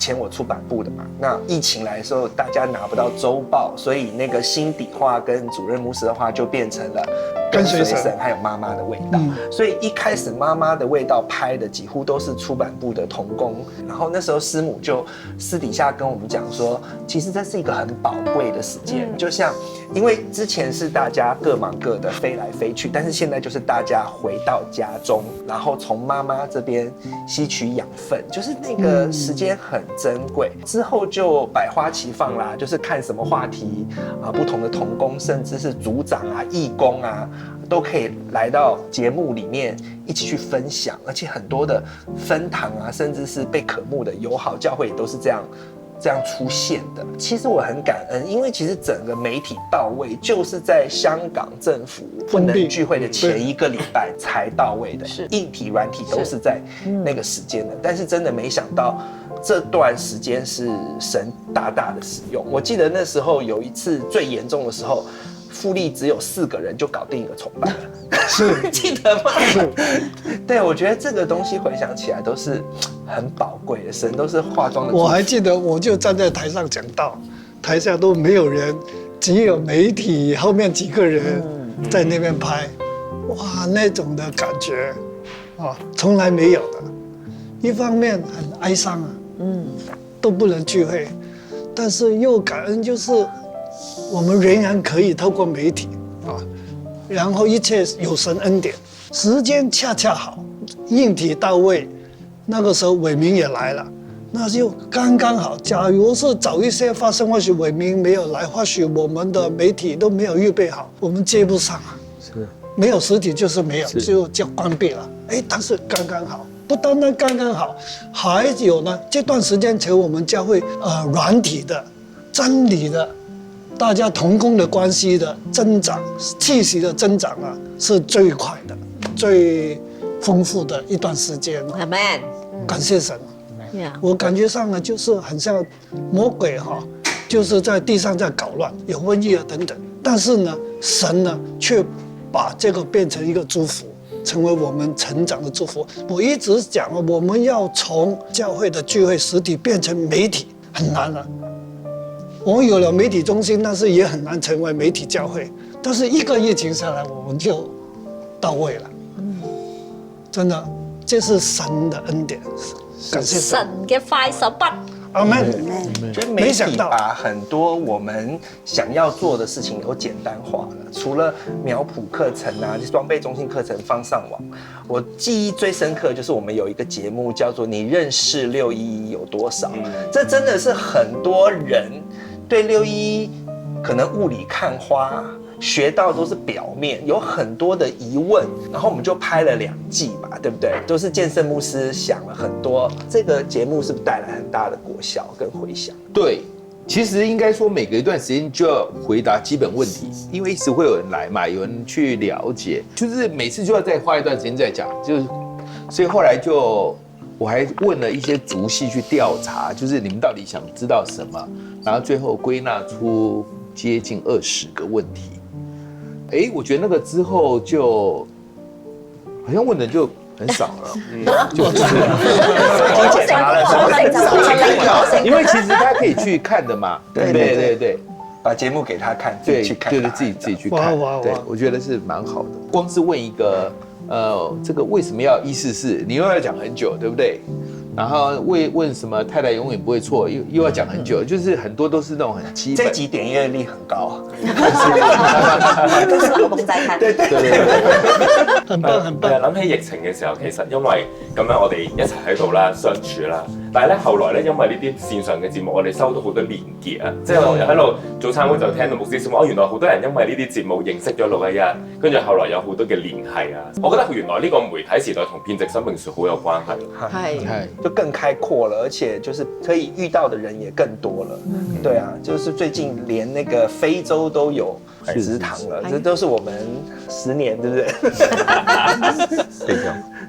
前我出版部的嘛，那疫情來的時候，大家拿不到週報，所以那個心底話跟主任牧師的話就變成了跟隨神還有媽媽的味道。所以一開始媽媽的味道拍的幾乎都是出版部的同工，然後那時候師母就私底下跟我們講說，其實這是一個很寶貴的時間，就像因為之前是大家各忙各的飛來飛去，但是現在就是大家回到家中，然後從媽媽這邊吸取養分，就是那個時間很珍貴。之後就百花齊放啦，就是看什麼話題啊，不同的同工，甚至是組長啊、義工啊，都可以來到節目裡面一起去分享，而且很多的分堂啊，甚至是被渴慕的友好教会也都是这樣出現的。其實我很感恩，因為其實整個媒體到位，就是在香港政府不能聚會的前一個禮拜才到位的，硬體軟體都是在那個時間的。但是真的沒想到這段時間是神大大的使用。我記得那時候有一次最嚴重的時候，富力只有4個人就搞定一個崇拜了，是記得嗎？对，我覺得這個東西回想起來都是很寶貴的，神都是化妝的。我還記得，我就站在台上講道，台下都沒有人，只有媒體後面幾個人在那邊拍，哇，那種的感覺，啊，從來沒有的。一方面很哀傷啊，都不能聚會，但是又感恩，就是我們仍然可以透過媒體啊，然後一切有神恩典，時間恰恰好，硬體到位，那個時候偉明也來了，那就剛剛好。假如是早一些發生，或許偉明沒有來，或許我們的媒體都沒有預備好，我們接不上啊。是，沒有實體就是沒有，就關閉了。哎，但是剛剛好。不單單剛剛好，還有呢，這段時間成我們教會軟體的、真理的、大家同工的關係的增長、氣息的增長啊，是最快的、最豐富的一段時間。Amen。感謝神。我感覺上呢，就是很像魔鬼哈，就是在地上在搞亂，有瘟疫啊等等。但是呢，神呢卻把這個變成一個祝福。成為我們成長的祝福。我一直講，我們要從教會的聚會實體變成媒體，很難啊。我們有了媒體中心，但是也很難成為媒體教會。但是一個疫情下來，我們就到位了。真的，這是神的恩典，感謝神嘅快手筆。阿門。就媒體把很多我們想要做的事情都簡單化了，除了苗圃課程啊、裝備中心課程放上網，我記憶最深刻就是我們有一個節目叫做"你認識611有多少"，這真的是很多人對611可能霧裡看花。學到都是表面，有很多的疑問，然後我們就拍了2季嘛，對不對？都是建勝牧師想了很多，這個節目是不是帶來很大的果效跟回響？對，其實應該說每隔一段時間就要回答基本問題，因為一直會有人來嘛，有人去了解，就是每次就要再花一段時間再講，就是所以後來就我還問了一些族系去調查，就是你們到底想知道什麼，然後最後歸納出接近20個問題。我覺得那個之後就好像問的就很少了，就檢查了，因為其實他可以去看的嘛，对，把節目給他看，自己去看，對，自己去看，對，我覺得是蠻好的。光是問一個這個為什麼要144，你又要講很久，對不對？然後問什麼太太永遠不會錯，又要講很久，就是很多都是那種很基本。這集點閱率很高，都是老公在看。對，很棒很棒。諗起疫情嘅時候，其實因為咁樣我哋一齊喺度啦，相處啦。但係咧後來咧，因為呢啲線上嘅節目，我哋收到好多連結啊，即係我喺度早餐會就聽到牧師師母，原來好多人因為呢啲節目認識咗611，跟住後來有好多嘅聯繫啊。我覺得原來呢個媒體時代同編織生命樹好有關係。係。就更開闊了，而且就是可以遇到的人也更多了。對啊，就是最近連那個非洲都有植堂了，這都是我們10年，對不對？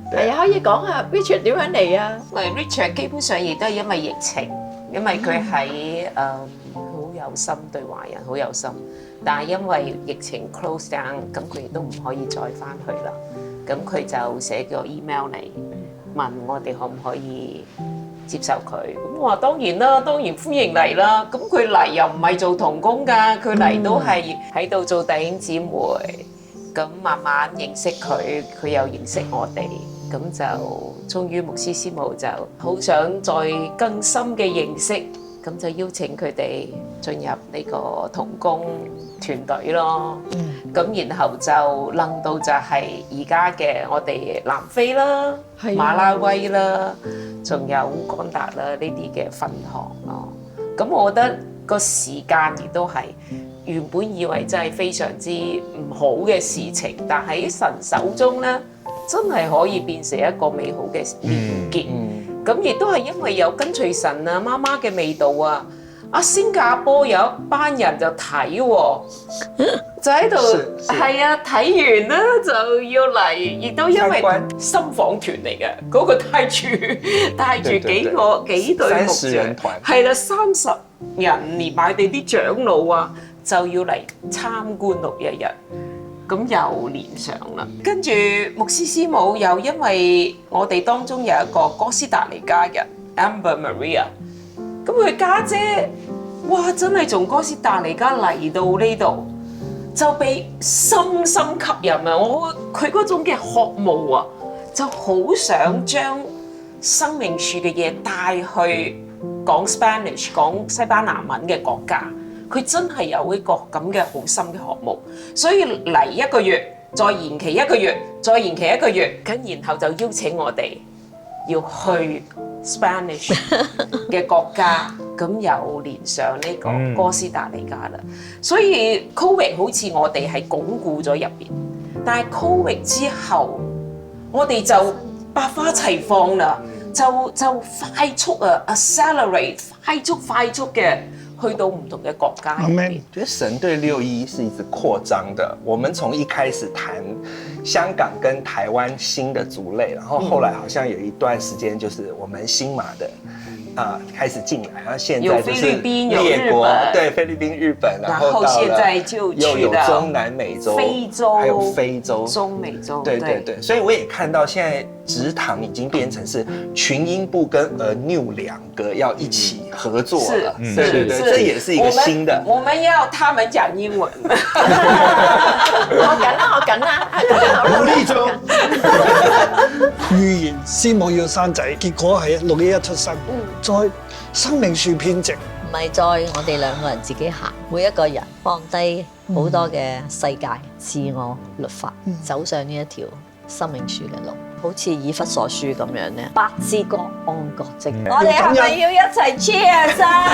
係啊，可以講下 Richard 點樣嚟啊？Richard 基本上亦都係因為疫情，因為佢喺好有心對華人，好有心，但係因為疫情 close down，咁佢亦都唔可以再翻去啦。咁佢就寫個 email 嚟。問我哋可唔可以接受佢。咁我話當然啦，當然歡迎嚟啦。咁佢嚟又唔係做童工㗎，佢嚟都係喺度做弟兄姊妹。咁慢慢認識佢，佢又認識我哋。咁就終於牧師師母就好想再更深嘅認識，咁就邀請佢哋進入呢個童工團隊咯。咁然後就諗到就係而家嘅我哋南非啦、馬拉威啦，仲有烏干達啦呢啲嘅分行咯。咁我覺得個時間亦都係原本以為真係非常之唔好嘅事情，但喺神手中咧，真係可以變成一個美好嘅連結。咁亦都係因為有跟隨神啊、媽媽嘅味道啊。新加坡有一班人就睇喎，就喺度係啊，睇完咧就要嚟，亦都因為深訪團嚟嘅，嗰個帶住幾隊牧者，係啦，30人連埋哋啲長老啊，就要嚟參觀6日。咁又連上啦，跟住牧師師母又因為我哋當中有一個哥斯達黎加人 Amber Maria， 咁佢家姐，哇真係從哥斯達黎加嚟到呢度，就被深深吸引啊！佢嗰種嘅渴慕啊，就好想將生命樹嘅嘢帶去講 Spanish 講西班牙文嘅國家。佢真係有一個咁嘅好深嘅項目，所以嚟1個月，再延期1個月，再延期1個月，咁然後就邀請我哋要去 Spanish 嘅國家，咁又連上呢個哥斯達黎加啦。所以 Covid 好似我哋係鞏固咗入邊，但係 Covid 之後，我哋就百花齊放啦，就快速啊 accelerate 快速嘅。去到唔同嘅國家入面，覺得神對611是一直擴張的。我們從一開始談香港跟台灣新的族類，然後後來好像有一段時間就是我們新馬的開始進來，然後現在就是列國，對，菲律賓、日本，然後現在就又有中南美洲、非洲，還有非洲、中美洲，對對對。所以我也看到現在職堂已經變成是群英部跟NU 2個要一起合作了，對對對，這也是一個新的。我們要他們講英文，我緊啦，努力中。預言師母要生仔，結果係611出生，再生命樹編織，唔係再我哋2個人自己行，每一個人放低好多嘅世界、自我律法，走上呢一條生命樹嘅路，好似以弗所書咁樣咧，百枝各按各職。我哋係咪要一齊 cheers 啊？